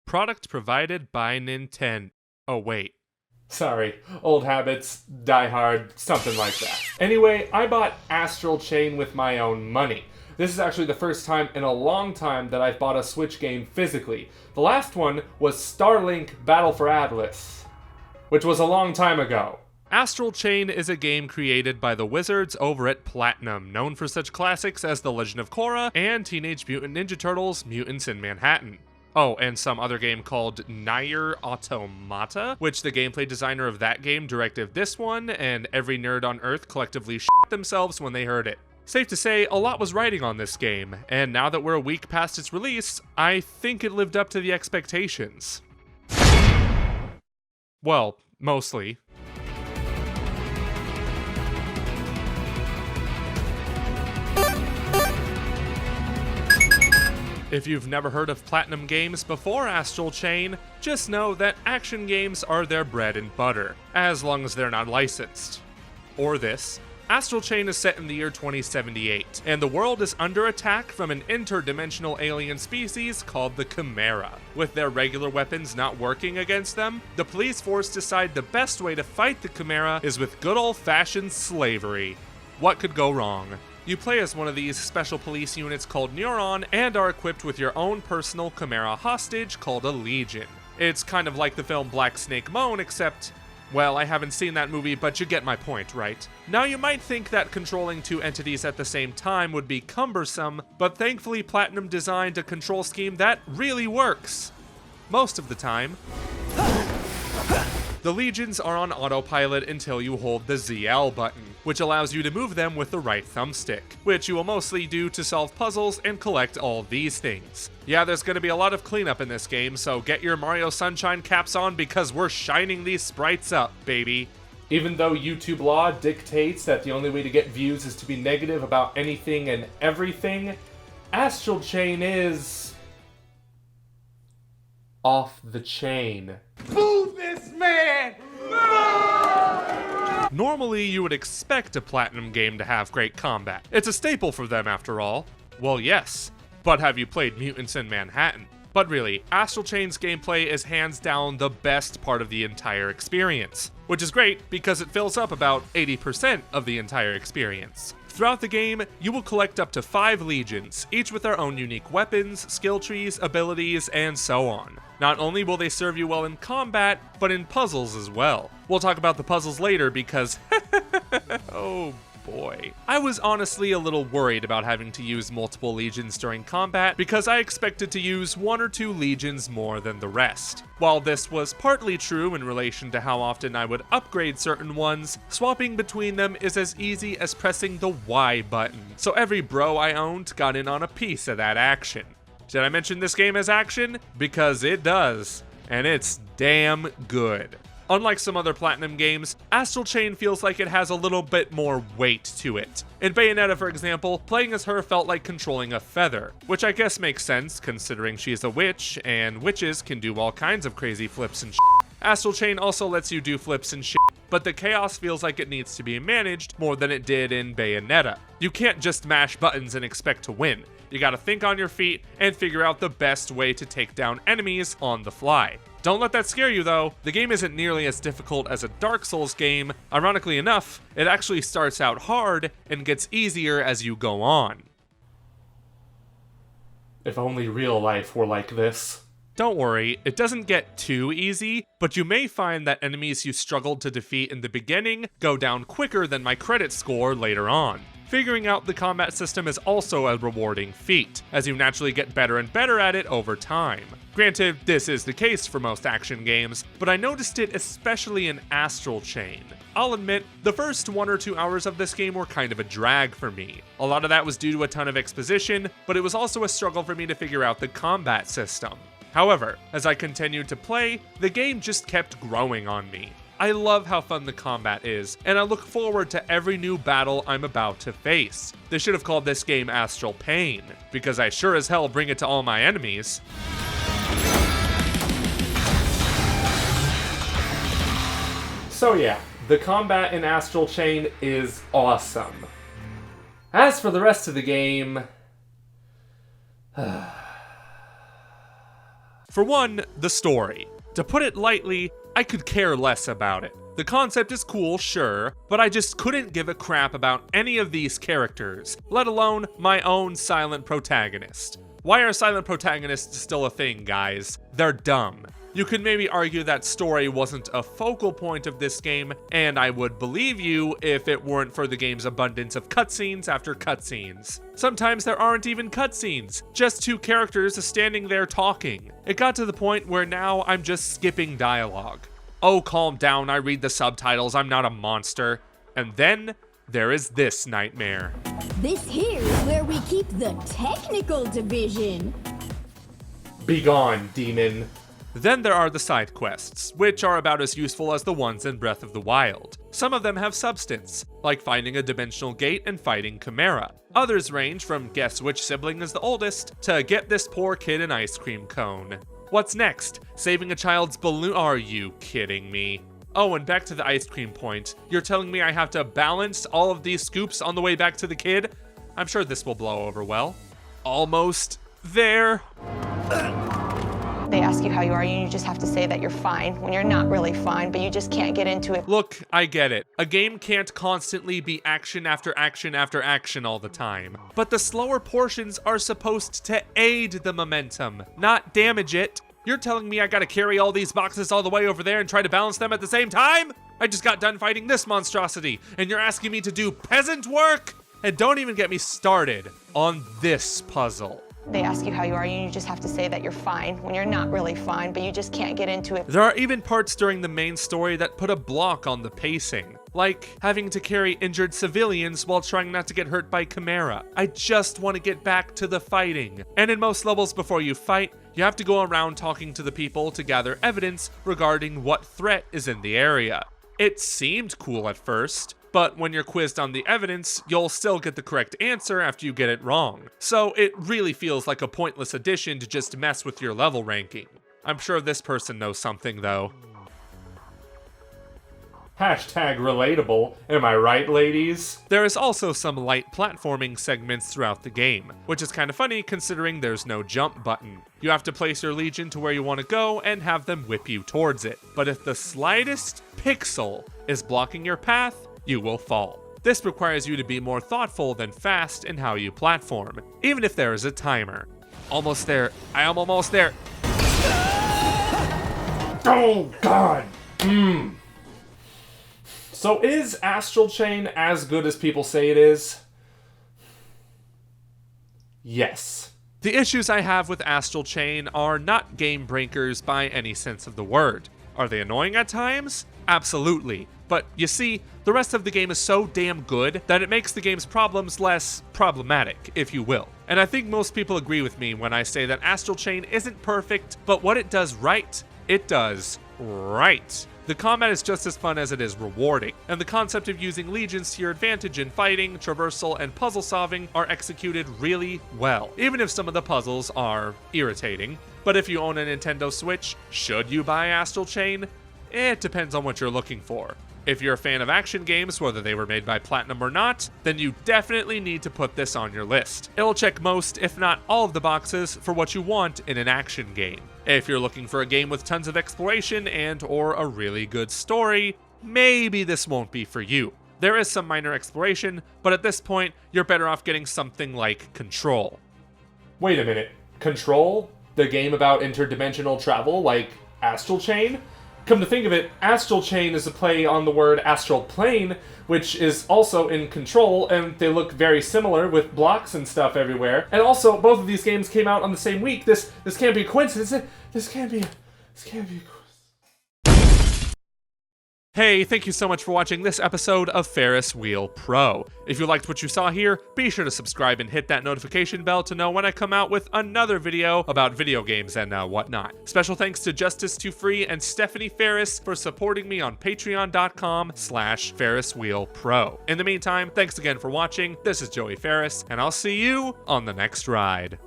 Product provided by Nintendo. Oh, wait. Sorry, old habits, die hard, something like that. Anyway, I bought Astral Chain with my own money. This is actually the first time in a long time that I've bought a Switch game physically. The last one was Starlink Battle for Atlas, which was a long time ago. Astral Chain is a game created by the wizards over at Platinum, known for such classics as The Legend of Korra and Teenage Mutant Ninja Turtles: Mutants in Manhattan. Oh, and some other game called Nier Automata, which the gameplay designer of that game directed this one, and every nerd on Earth collectively shit themselves when they heard it. Safe to say, a lot was riding on this game, and now that we're a week past its release, I think it lived up to the expectations. Well, mostly. If you've never heard of Platinum Games before Astral Chain, just know that action games are their bread and butter, as long as they're not licensed. Or this. Astral Chain is set in the year 2078, and the world is under attack from an interdimensional alien species called the Chimera. With their regular weapons not working against them, the police force decide the best way to fight the Chimera is with good old-fashioned slavery. What could go wrong? You play as one of these special police units called Neuron, and are equipped with your own personal Chimera hostage called a Legion. It's kind of like the film Black Snake Moan, except, well, I haven't seen that movie, but you get my point, right? Now you might think that controlling two entities at the same time would be cumbersome, but thankfully Platinum designed a control scheme that really works. Most of the time. The Legions are on autopilot until you hold the ZL button, which allows you to move them with the right thumbstick, which you will mostly do to solve puzzles and collect all these things. Yeah, there's going to be a lot of cleanup in this game, so get your Mario Sunshine caps on because we're shining these sprites up, baby. Even though YouTube law dictates that the only way to get views is to be negative about anything and everything, Astral Chain is off the chain. Move this man! Normally, you would expect a Platinum game to have great combat. It's a staple for them, after all. Well, yes, but have you played Mutants in Manhattan? But really, Astral Chain's gameplay is hands down the best part of the entire experience, which is great because it fills up about 80% of the entire experience. Throughout the game, you will collect up to 5 legions, each with their own unique weapons, skill trees, abilities, and so on. Not only will they serve you well in combat, but in puzzles as well. We'll talk about the puzzles later because oh boy. I was honestly a little worried about having to use multiple legions during combat because I expected to use 1 or 2 legions more than the rest. While this was partly true in relation to how often I would upgrade certain ones, swapping between them is as easy as pressing the Y button, so every bro I owned got in on a piece of that action. Did I mention this game as action? Because it does, and it's damn good. Unlike some other Platinum games, Astral Chain feels like it has a little bit more weight to it. In Bayonetta, for example, playing as her felt like controlling a feather, which I guess makes sense considering she's a witch, and witches can do all kinds of crazy flips and shit. Astral Chain also lets you do flips and shit, but the chaos feels like it needs to be managed more than it did in Bayonetta. You can't just mash buttons and expect to win. You gotta think on your feet and figure out the best way to take down enemies on the fly. Don't let that scare you though, the game isn't nearly as difficult as a Dark Souls game. Ironically enough, it actually starts out hard and gets easier as you go on. If only real life were like this. Don't worry, it doesn't get too easy, but you may find that enemies you struggled to defeat in the beginning go down quicker than my credit score later on. Figuring out the combat system is also a rewarding feat, as you naturally get better and better at it over time. Granted, this is the case for most action games, but I noticed it especially in Astral Chain. I'll admit, the first 1 or 2 hours of this game were kind of a drag for me. A lot of that was due to a ton of exposition, but it was also a struggle for me to figure out the combat system. However, as I continued to play, the game just kept growing on me. I love how fun the combat is, and I look forward to every new battle I'm about to face. They should have called this game Astral Pain, because I sure as hell bring it to all my enemies. So yeah, the combat in Astral Chain is awesome. As for the rest of the game... For one, the story. To put it lightly, I could care less about it. The concept is cool, sure, but I just couldn't give a crap about any of these characters, let alone my own silent protagonist. Why are silent protagonists still a thing, guys? They're dumb. You could maybe argue that story wasn't a focal point of this game, and I would believe you if it weren't for the game's abundance of cutscenes after cutscenes. Sometimes there aren't even cutscenes, just two characters standing there talking. It got to the point where now I'm just skipping dialogue. Oh, calm down, I read the subtitles, I'm not a monster. And then there is this nightmare. This here is where we keep the technical division. Begone, demon. Then there are the side quests, which are about as useful as the ones in Breath of the Wild. Some of them have substance, like finding a dimensional gate and fighting Chimera. Others range from guess which sibling is the oldest to get this poor kid an ice cream cone. What's next? Saving a child's balloon? Are you kidding me? Oh, and back to the ice cream point. You're telling me I have to balance all of these scoops on the way back to the kid? I'm sure this will blow over well. Almost there. They ask you how you are, and you just have to say that you're fine when you're not really fine, but you just can't get into it. Look, I get it. A game can't constantly be action after action after action all the time. But the slower portions are supposed to aid the momentum, not damage it. You're telling me I gotta carry all these boxes all the way over there and try to balance them at the same time? I just got done fighting this monstrosity, and you're asking me to do peasant work? And don't even get me started on this puzzle. They ask you how you are, and you just have to say that you're fine when you're not really fine, but you just can't get into it. There are even parts during the main story that put a block on the pacing, like having to carry injured civilians while trying not to get hurt by Chimera. I just want to get back to the fighting. And in most levels before you fight, you have to go around talking to the people to gather evidence regarding what threat is in the area. It seemed cool at first, but when you're quizzed on the evidence, you'll still get the correct answer after you get it wrong. So it really feels like a pointless addition to just mess with your level ranking. I'm sure this person knows something though. Hashtag relatable, am I right, ladies? There is also some light platforming segments throughout the game, which is kind of funny considering there's no jump button. You have to place your legion to where you want to go and have them whip you towards it. But if the slightest pixel is blocking your path, you will fall. This requires you to be more thoughtful than fast in how you platform, even if there is a timer. Almost there. I am almost there. Oh, God! So is Astral Chain as good as people say it is? Yes. The issues I have with Astral Chain are not game breakers by any sense of the word. Are they annoying at times? Absolutely. But you see, the rest of the game is so damn good that it makes the game's problems less problematic, if you will. And I think most people agree with me when I say that Astral Chain isn't perfect, but what it does right, it does right. The combat is just as fun as it is rewarding, and the concept of using legions to your advantage in fighting, traversal, and puzzle solving are executed really well, even if some of the puzzles are irritating. But if you own a Nintendo Switch, should you buy Astral Chain? It depends on what you're looking for. If you're a fan of action games, whether they were made by Platinum or not, then you definitely need to put this on your list. It'll check most, if not all of the boxes for what you want in an action game. If you're looking for a game with tons of exploration and or a really good story, maybe this won't be for you. There is some minor exploration, but at this point, you're better off getting something like Control. Wait a minute. Control? The game about interdimensional travel like Astral Chain? Come to think of it, Astral Chain is a play on the word astral plane, which is also in Control, and they look very similar with blocks and stuff everywhere. And also, both of these games came out on the same week. This can't be a coincidence. This can't be a coincidence. Hey, thank you so much for watching this episode of Ferris Wheel Pro. If you liked what you saw here, be sure to subscribe and hit that notification bell to know when I come out with another video about video games and whatnot. Special thanks to Justice to Free and Stephanie Ferris for supporting me on patreon.com/FerrisWheelPro. In the meantime, thanks again for watching. This is Joey Ferris, and I'll see you on the next ride.